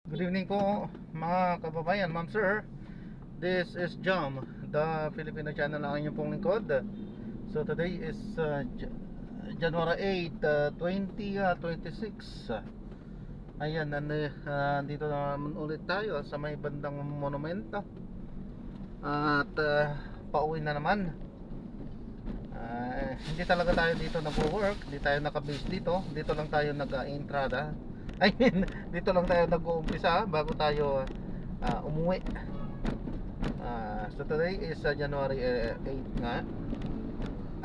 Good evening po mga kababayan, ma'am sir. This is Jam, the Filipino channel ng inyong pong lingkod. So today is January 8, 2026. Ayan, dito naman ulit tayo sa may bandang monumento. At pauwi na naman. Hindi talaga tayo dito nag-work, hindi tayo naka-base dito. Dito lang tayo nag-entrada. I mean, dito lang tayo nag-uumpisa bago tayo umuwi. So today is January 8 nga.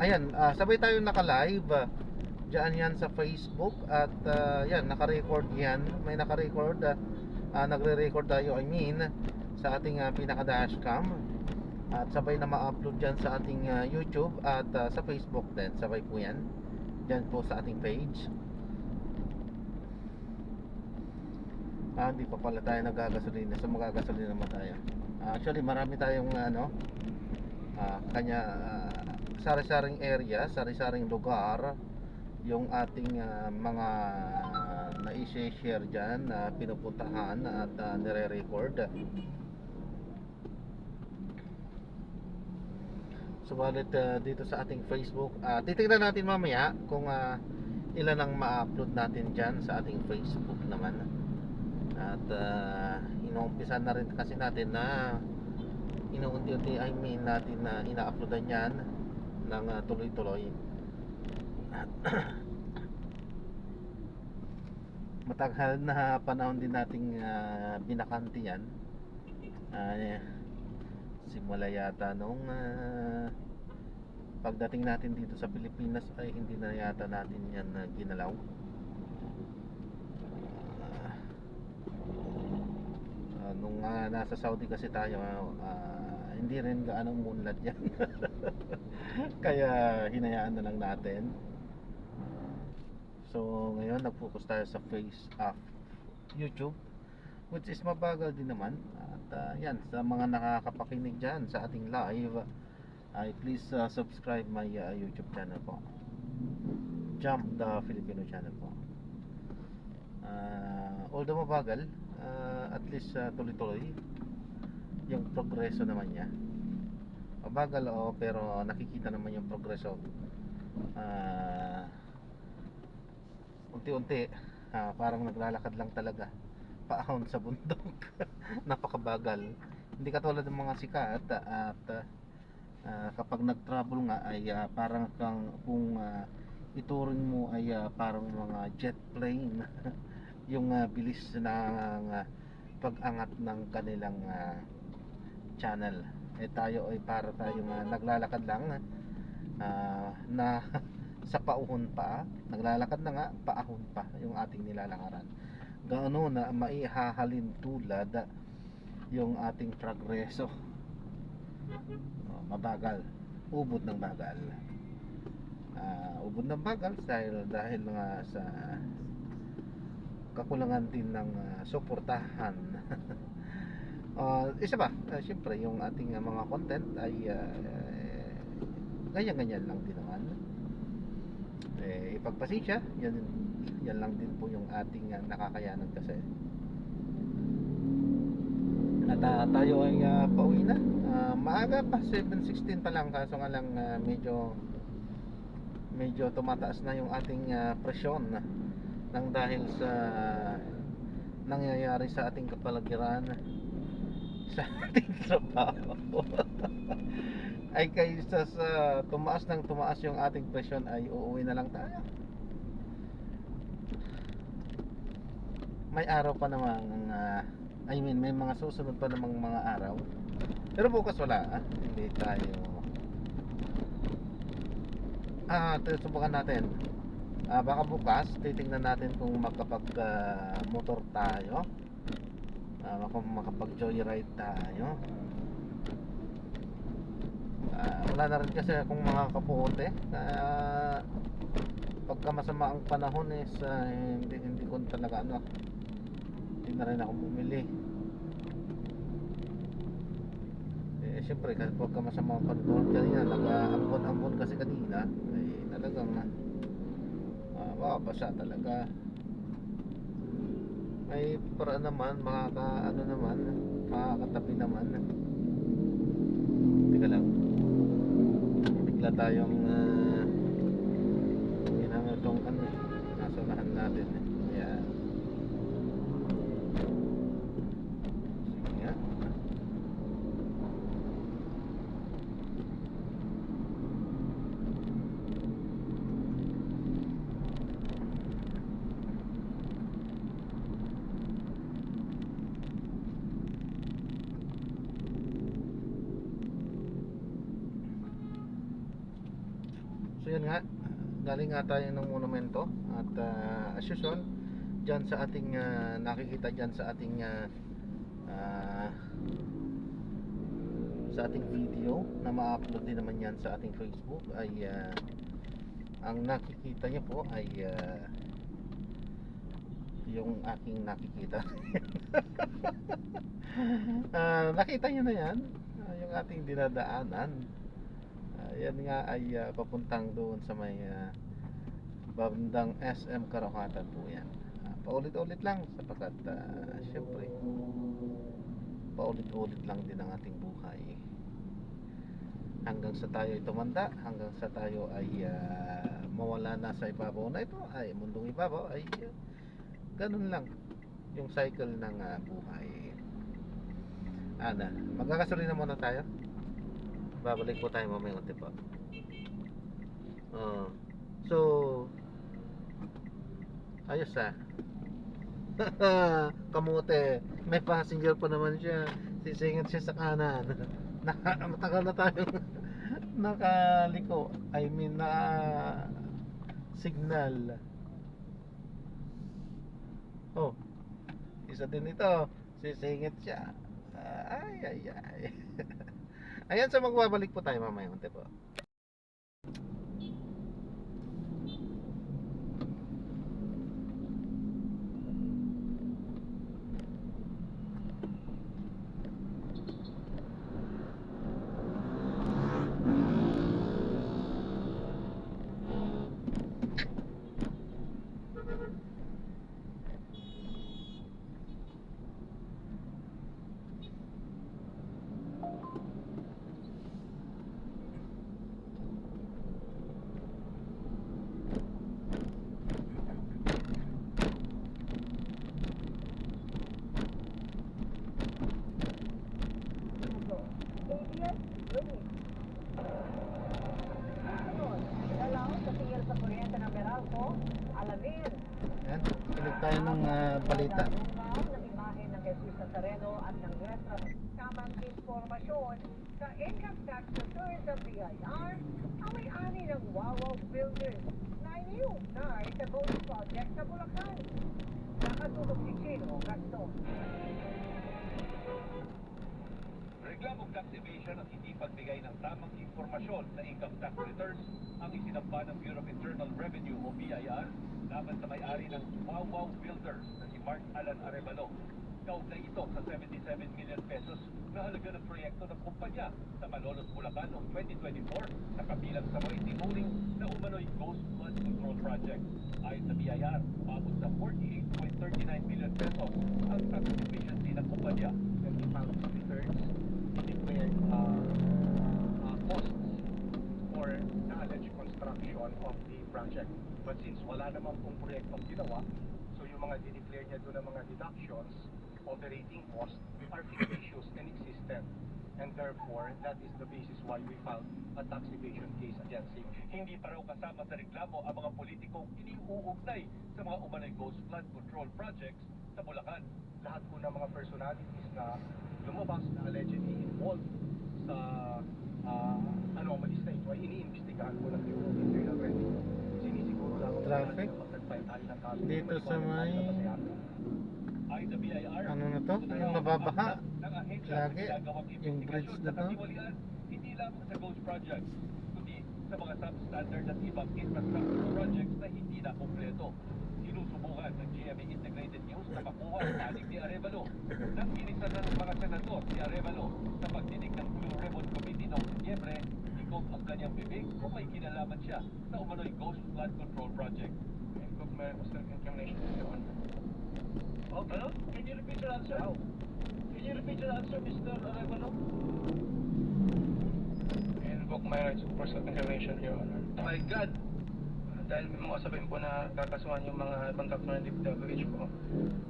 Ayan, sabay tayo naka-live. Diyan yan sa Facebook. At yan, naka-record yan. May naka-record. Nagre-record tayo, I mean, sa ating pinaka-dashcam. At sabay na ma-upload dyan sa ating YouTube. At sa Facebook din, sabay po yan. Dyan po sa ating page. Hindi pa pala tayo nagagasolina. So magagasolina naman tayo. Actually marami tayong kanya sari-saring area, sari-saring lugar yung ating mga na-i-share dyan na pinupuntahan at nire-record. Subalit dito sa ating Facebook, titignan natin mamaya kung ilan ang ma-upload natin dyan sa ating Facebook naman. At inuumpisan na rin kasi natin na inuunti-unti, I mean, natin na ina-uploadan yan ng tuloy-tuloy. At matagal na panahon din nating binakanti yan. Simula yata nung pagdating natin dito sa Pilipinas ay hindi na yata natin yan ginalaw. Nung nasa Saudi kasi tayo, hindi rin gaanong munlad yan. Kaya hinayaan na lang natin. So ngayon nag-focus tayo sa YouTube, which is mabagal din naman. At yan, sa mga nakakapakinig dyan sa ating live, ay please subscribe my YouTube channel po, Jump the Filipino channel po. Although mabagal, at least tuloy-tuloy yung progreso naman niya. Mabagal pero nakikita naman yung progreso. Unti-unti, parang naglalakad lang talaga paahon sa bundok. Napakabagal, hindi katulad ng mga sikat. At kapag nag-travel nga ay parang kung ituring mo ay parang mga jet plane. Yung bilis ng pag-angat ng kanilang channel. Tayo ay para tayong naglalakad lang na sa paahon pa. Naglalakad na nga, paahon pa yung ating nilalakaran. Gaano na maihahalin tulad yung ating progreso. Mabagal, ubod ng bagal. Ubod ng bagal dahil nga sa kakulangan din ng suportahan. Isa pa, siyempre yung ating mga content ay ganyan-ganyan lang din naman. Ipagpasensya, yan lang din po yung ating nakakayanan kasi. At tayo ay pauwi na. Maaga pa, 7:16 pa lang, kaso nga lang medyo tumataas na yung ating presyon nang dahil sa nangyayari sa ating kapaligiran, sa ating trabaho. Ay kaysa sa tumaas ng tumaas yung ating presyon, ay uuwi na lang tayo. May araw pa namang I mean, may mga susunod pa namang mga araw. Pero bukas wala, hindi tayo subukan natin. Baka bukas titingnan natin kung makapag motor tayo, kung makapag joyride tayo. Wala na rin kasi kung mga kapote. Pagka masama ang panahon is hindi ko talaga hindi na rin ako bumili. Siyempre kasi pagka masama ang panahon, kanina nag-ambon-ambon kasi kanina, ay talagang mababasa talaga. Ay para naman ano naman, makakatabi naman. Teka lang, bigla tayong ginamit itong ano, nasa unahan natin eh. Ayan, sige nga. So yun nga, galing nga tayo ng monumento at as usual, dyan sa ating nakikita dyan sa ating ah, sa ating video na ma-upload din naman yan sa ating Facebook ay ang nakikita nyo po ay yung aking nakikita. Nakita nyo na yan, yung ating dinadaanan. Yan nga ay papuntang doon sa may bandang SM Karokatan po yan. Paulit-ulit lang sapagkat syempre paulit-ulit lang din ang ating buhay hanggang sa tayo ay tumanda, hanggang sa tayo ay mawala na sa ibabaw na ito, ay mundong ibabaw, ay ganun lang yung cycle ng buhay. Magkakasalina muna tayo, babalik po tayo mamaya unti po. So ayos kamote, may passenger pa naman siya, sisingit siya sa kanan. Matagal na tayong nakaliko, I mean na signal. Oh, isa din ito, sisingit siya. Ay. Ayan, so magbabalik po tayo mamaya unti po. Ayan, kinig tayo ng balita. Tamang informasyon sa income tax returns ng BIR, ang may-ari ng Wawaw Builders na iniugnay sa Ghost Project sa Bulacan. Nakatulog si Chino Gaston. Reklamong tax evasion at hindi pagbigay ng tamang informasyon sa income tax returns ang isinampa ng Bureau of Internal Revenue o BIR laban sa may-ari ng Wawaw Builders na si Mark Alan Arevalo. Kaugnay ito sa 77 million pesos na halaga ng proyekto ng kumpanya sa Malolos, Bulacan noong 2024 na kabilang sa mga itinuring na umano'y Ghost Flood Control Project. Ayon sa BIR, umabot sa 48.39 million pesos ang tax efficiency ng kumpanya. And we filed some returns, declared costs for the alleged construction of the project. But since wala naman pong proyektong ginawa, so yung mga dineclare niya doon ng mga deductions, operating costs are fictitious and existent. And therefore, that is the basis why we filed a tax evasion case against him. Hindi pa raw kasama sa reklamo ang mga politikong iniuugnay sa mga umano'y Ghost Flood Control Projects sa Bulacan. Lahat po ng mga personalities na lumabas na allegedly involved sa anomalies na ito ay iniimbestigahan po ng Bureau of Internal Revenue. Sinisiguro lamang Traffic dito sa may Ayon sa BIR, ano na to, yung nababaha lagi, yung bridge na to. Hindi lamang sa Ghost Project, kundi sa mga substandard at ibang infrastructure projects na hindi na kompleto. Sinusubukan ng GMA Integrated News na makuha ang panig ni Arevalo. Nang inisan ng mga senador si Arevalo sa pagdinig ng Blue Ribbon Committee noong Setyembre, ikog ang kanyang bibig kung may kinalaman siya sa umano'y Ghost Flood Control Project. And look, my self-incrimination is the one. Ano? Can you repeat your answer? Can you repeat your answer, Mr. Arevalo? I invoke my rights of personal information, Your Honor. My God! Dahil may mga usapin po na kakasuhan yung mga contractor ng DPWH po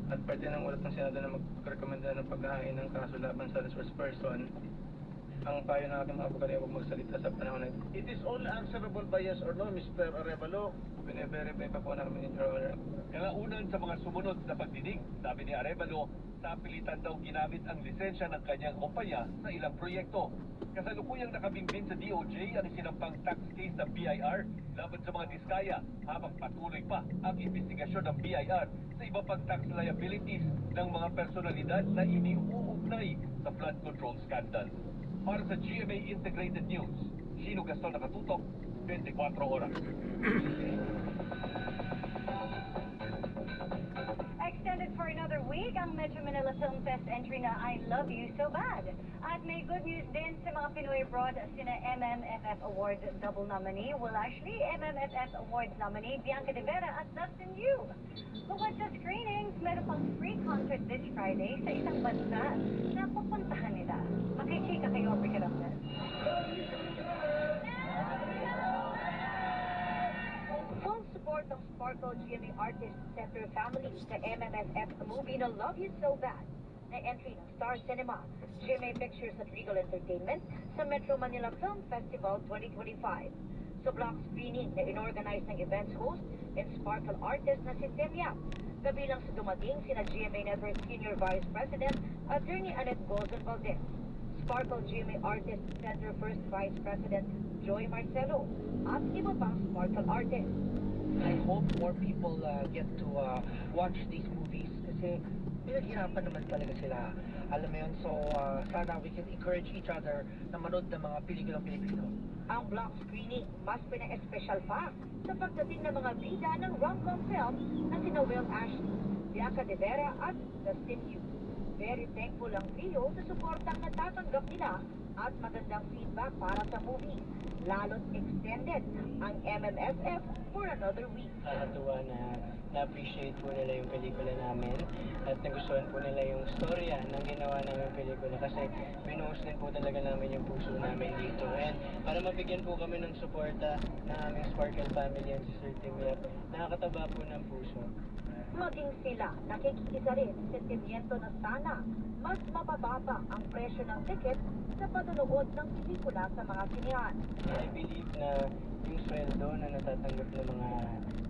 at parte ng ulat ng Senado na magrekomenda ng paghahain ng kaso laban sa resource person, ang payo ng aking mga abogado ay huwag magsalita sa panahon na ito. It is only answerable by yes or no, Mr. Arevalo. Bine-verify pa po namin, Your Honor. Kalaunan sa mga sumunod na pagdinig, sabi ni Arevalo, sa pilitan daw ginamit ang lisensya ng kanyang kumpanya sa ilang proyekto. Kasalukuyang nakabimbing sa DOJ ang isinampang tax case ng BIR laban sa mga diskaya habang patuloy pa ang investigasyon ng BIR sa iba pang tax liabilities ng mga personalidad na iniuugnay sa flood control scandal. Para sa GMA Integrated News, Gino Gaston nakatutok, 24 oras. Extended for another week ang Metro Manila Film Fest entry na I Love You So Bad. At may good news din sa mga Pinoy abroad, sina MMFF Award double nominee, MMFF Awards nominee Bianca De Vera at Dustin Yu. Bukod sa screenings, meron pang free concert this Friday sa isang bansa na pupuntahan nila. Makichika kayo, Africa Ramdas. Full support ng Sparkle GMA Artist Center family sa MMFF movie na Love You So Bad na entry ng Star Cinema, GMA Pictures at Regal Entertainment sa Metro Manila Film Festival 2025. Sa block screening na inorganize ng events host and Sparkle artist na si Tim Yap. Kabilang sa dumating sina GMA Network Senior Vice President Attorney Annette Golden Valdez, Sparkle GMA Artist Center First Vice President Joy Marcelo, at iba pang Sparkle artists. I hope more people get to watch these movies kasi pinaghirapan naman talaga sila. Alam mo yun, so sana we can encourage each other na manood ng mga pelikulang Pilipino. Ang block screening mas pina-espesyal pa sa pagdating ng mga bida ng rom-com film na sina Will Ashley, Bianca De Vera at Dustin Yu. Very thankful ang trio sa suportang natatanggap nila at magandang feedback para sa movie. Lalo't extended ang MMFF for another week. Nakakatuwa na na-appreciate po nila yung pelikula namin at nagustuhan po nila yung storya ng ginawa namin pelikula kasi binuhos din po talaga namin yung puso namin dito. And para mabigyan po kami ng suporta ng aming Sparkle family and si Sir Tim Yap, nakakataba po ng puso. Maging sila nakikisa rin sa sentimiento na sana mas mabababa ang presyo ng ticket sa panonood ng pelikula sa mga sinihan. I believe na yung sweldo na natatanggap ng mga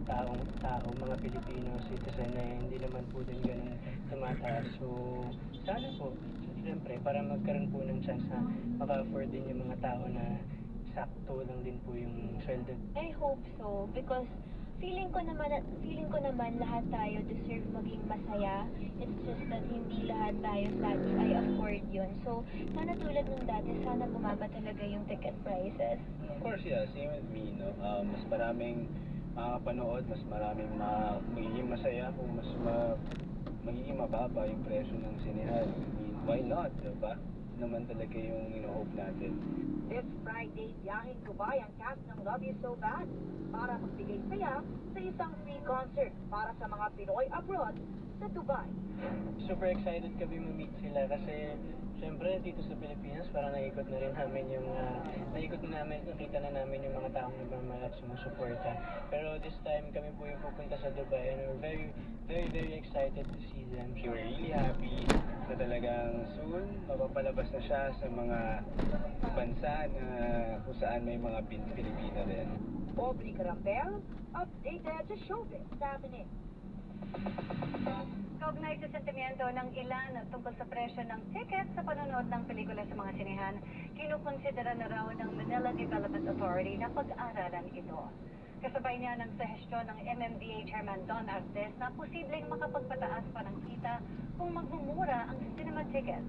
tao, mga Pilipino citizen na hindi naman po din ganun tumataas. So, sana po, siyempre, para magkaroon po ng chance na maka-afford din yung mga tao na sakto lang din po yung sweldo. I hope so because feeling ko naman lahat tayo deserve maging masaya. It's just that hindi lahat tayo ay afford yun. So, sana tulad ng dati, sana bumaba talaga yung ticket prices. Of course, yeah. Same with me, no? Mas maraming makakapanood, mas maraming magiging masaya kung magiging mababa yung presyo ng sinihan. I mean, why not, diba? Naman talaga yung ino-hope natin. This Friday, biyaheng Dubai ang cast ng Love You So Bad para magbigay saya sa isang free concert para sa mga Pinoy abroad sa Dubai. Super excited kami ma-meet sila kasi syempre dito sa Pilipinas parang nakita na namin yung mga taong nagmamahal at sumusuporta. Pero this time kami po yung pupunta sa Dubai and we're very, very, very excited to see them. We're really happy na talagang soon mapapalabas na siya sa mga bansa na kung saan may mga Pilipino rin. Aubrey Carampel, updated sa showbiz happening. Kaugnay sa sentimiento ng ilan tungkol sa presyo ng ticket sa panonood ng pelikula sa mga sinehan, kinukonsidera na raw ng Manila Development Authority na pag-aralan ito. Kasabay niya ng sahestyon ng MMDA Chairman Don Artes na posibleng makapagpataas pa ng kita kung magmumura ang cinema tickets.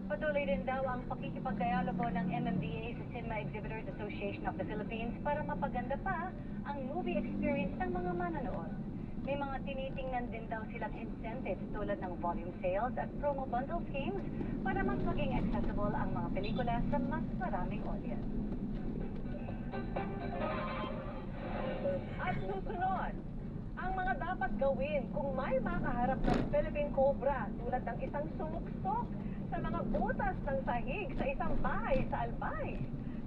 Patuloy rin daw ang pakikipagdialogo ng MMDA sa Cinema Exhibitors Association of the Philippines para mapaganda pa ang movie experience ng mga manonood. May mga tinitingnan din daw silang incentives tulad ng volume sales at promo bundle schemes para mas maging accessible ang mga pelikula sa mas maraming audience. At susunod, Ang mga dapat gawin kung may makaharap ng Philippine Cobra tulad ng isang sumuksok sa mga butas ng sahig sa isang bahay sa Albay.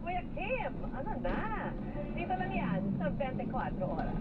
Kuya Kim, ano na? Dito lang yan sa 24 oras.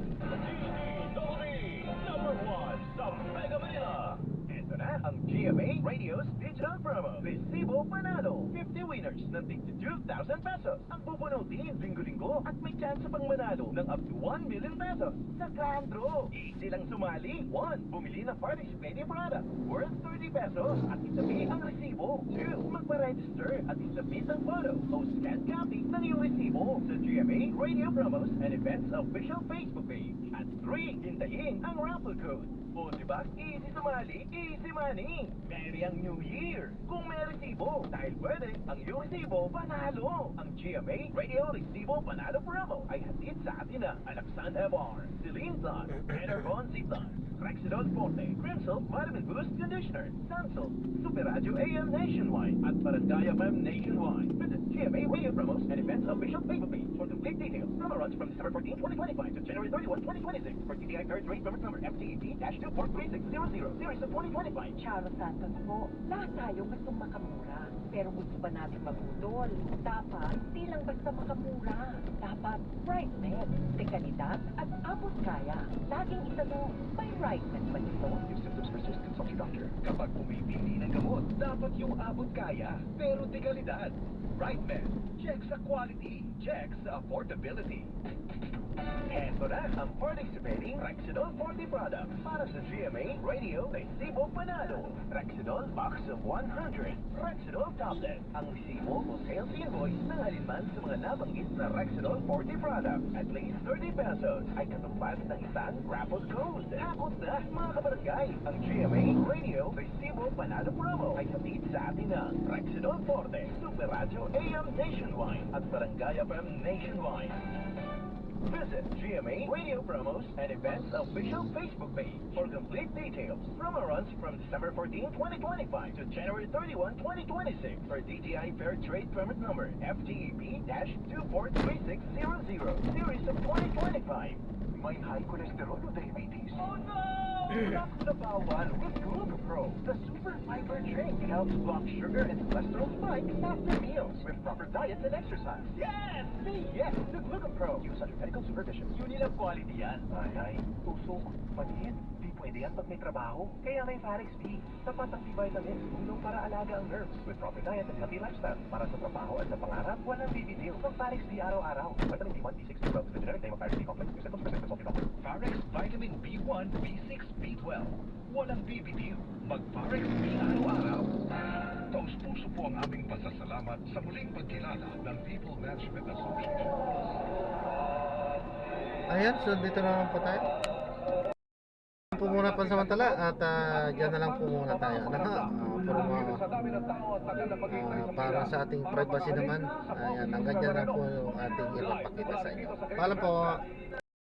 Number 1 sa Mega Manila. Ito na ang GMA Radio's digital promo. Resibo Panalo. 50 winners ng tig 2,000 pesos. Ang bubunutin linggo-linggo at may chance pang manalo ng up to 1 million pesos sa grand draw. Easy lang sumali. 1. Bumili ng participating product worth 30 pesos at isabi ang resibo. 2. Magpa-register at isabi ang photo o scan copy ng iyong resibo sa GMA Radio Promos and Events official Facebook page. At 3. Hintayin ang raffle code. O diba, easy sumali, easy money. Merry ang New Year kung may resibo. Dahil pwede, ang iyong resibo panalo. Ang GMA Radio Resibo Panalo Promo ay hatid sa atin na Alaksan FR, Celine Plus, Enervon C Plus, Rexidol Forte, Crimsol Vitamin Boost Conditioner, Sansol, Super Radio AM Nationwide, at Barangay FM Nationwide. Visit GMA Radio Promos and Events official Facebook page for complete details. Promo runs from December 14, 2025 to January 31, 2026 for TTI Fair Trade Permit Number FTEP-243600 Series of 2025. Charo Santos po, lahat tayo gustong makamura. Pero gusto ba natin mabudol? Dapat, di lang basta makamura. Dapat, right med, dekalidad, at abot kaya. Laging itanong, may right med ba ito? If symptoms persist, consult your doctor. Kapag pumipili ng gamot, dapat yung abot kaya, pero de kalidad. Right med, check sa quality, check sa affordability. Eto na ang participating Rexidol 40 product para sa GMA Radio Resibo Panalo. Rexidol Box of 100. Rexidol Tablet. Ang resibo o sales invoice ng alinman sa mga nabanggit na Rexidol 40 product at least 30 pesos ay katumbas ng isang raffle code. Hakot na mga kabarangay. Ang GMA Radio Resibo Panalo promo ay hatid sa atin ng Rexidol 40, Super Radio AM Nationwide at Barangay FM Nationwide. Visit GMA Radio Promos and Events official Facebook page for complete details. Promo runs from December 14, 2025 to January 31, 2026 for DTI Fair Trade Permit Number FTEP-243600 Series of 2025. May high cholesterol o diabetes? Oh no! Stop the bawal with Glucopro. The super fiber drink helps block sugar and cholesterol spikes after meals with proper diet and exercise. Yes! Say yes to Glucopro. Use under medical supervision. Unil ang quality yan. Ay, tusok, maliit. Di pwede yan pag may trabaho. Kaya may Farex B. Sapat ang vitamins, tulong para alaga ang nerves with proper diet and healthy lifestyle. Para sa trabaho at sa pangarap, walang bibitiw. Mag Farex B araw-araw. Vitamin B1, B6, B12, the generic name of Farex B complex. Use it consult your doctor. Farex Vitamin B1, B6, B12. Walang bibitiw. Mag Farex B araw-araw. Taus-puso po ang aming pasasalamat sa muling pagkilala ng People Management Association. Ayan, so dito na lang po tayo. Po muna pansamantala at dyan na lang po muna tayo. Para sa ating privacy naman, ayan, hanggang dyan lang po yung ating ipapakita sa inyo. Paalam po.